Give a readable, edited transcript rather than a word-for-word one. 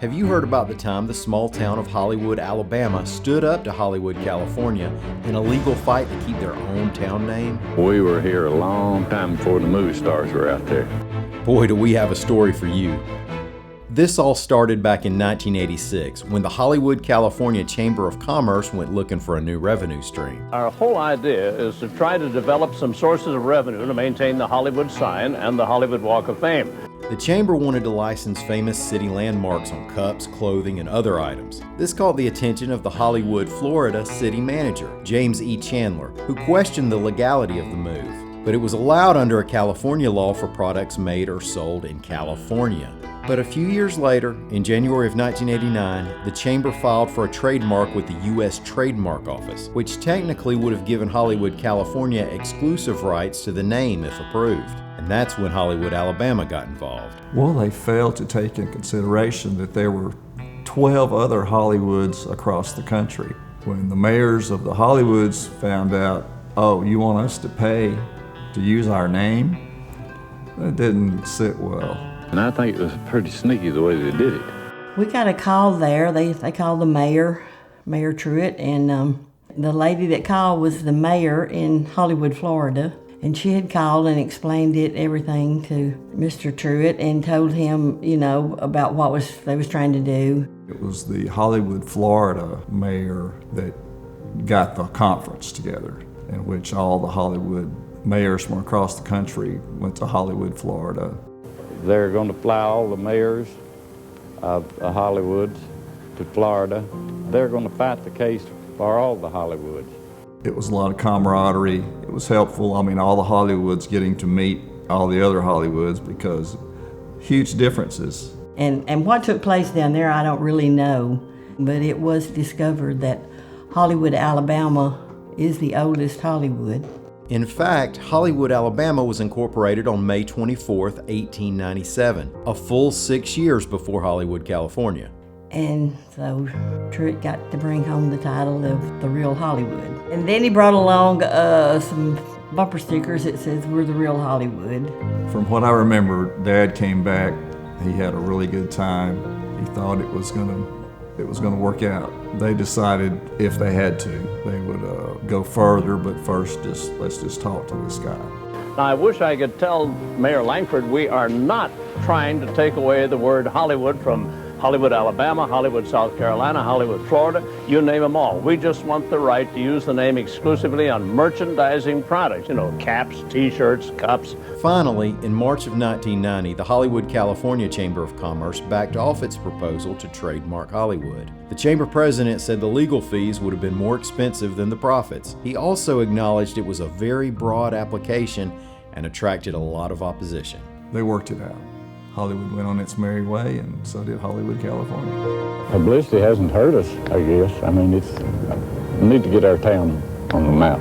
Have you heard about the time the small town of Hollywood, Alabama stood up to Hollywood, California in a legal fight to keep their own town name? We were here a long time before the movie stars were out there. Boy, do we have a story for you. This all started back in 1986 when the Hollywood, California Chamber of Commerce went looking for a new revenue stream. Our whole idea is to try to develop some sources of revenue to maintain the Hollywood sign and the Hollywood Walk of Fame. The Chamber wanted to license famous city landmarks on cups, clothing, and other items. This caught the attention of the Hollywood, Florida city manager, James E. Chandler, who questioned the legality of the move. But it was allowed under a California law for products made or sold in California. But a few years later, in January of 1989, the Chamber filed for a trademark with the U.S. Trademark Office, which technically would have given Hollywood, California exclusive rights to the name if approved. And that's when Hollywood, Alabama got involved. Well, they failed to take in consideration that there were 12 other Hollywoods across the country. When the mayors of the Hollywoods found out, oh, you want us to pay to use our name? That didn't sit well. And I think it was pretty sneaky the way they did it. We got a call there. They called the mayor, Mayor Truitt, and the lady that called was the mayor in Hollywood, Florida. And she had called and explained everything to Mr. Truitt and told him, about what they was trying to do. It was the Hollywood, Florida mayor that got the conference together, in which all the Hollywood mayors from across the country went to Hollywood, Florida. They're going to fly all the mayors of Hollywood to Florida. They're going to fight the case for all the Hollywoods. It was a lot of camaraderie. It was helpful. All the Hollywoods getting to meet all the other Hollywoods because huge differences. And what took place down there, I don't really know, but it was discovered that Hollywood, Alabama is the oldest Hollywood. In fact, Hollywood, Alabama was incorporated on May 24, 1897, a full 6 years before Hollywood, California. And so Truitt got to bring home the title of the real Hollywood. And then he brought along some bumper stickers that says, "We're the real Hollywood." From what I remember, Dad came back. He had a really good time. He thought it was gonna work out. They decided if they had to, they would go further, but first let's just talk to this guy. Now, I wish I could tell Mayor Langford we are not trying to take away the word Hollywood from Hollywood, Alabama, Hollywood, South Carolina, Hollywood, Florida, you name them all. We just want the right to use the name exclusively on merchandising products, caps, t-shirts, cups. Finally, in March of 1990, the Hollywood, California Chamber of Commerce backed off its proposal to trademark Hollywood. The chamber president said the legal fees would have been more expensive than the profits. He also acknowledged it was a very broad application and attracted a lot of opposition. They worked it out. Hollywood went on its merry way, and so did Hollywood, California. Publicity hasn't hurt us, I guess. We need to get our town on the map.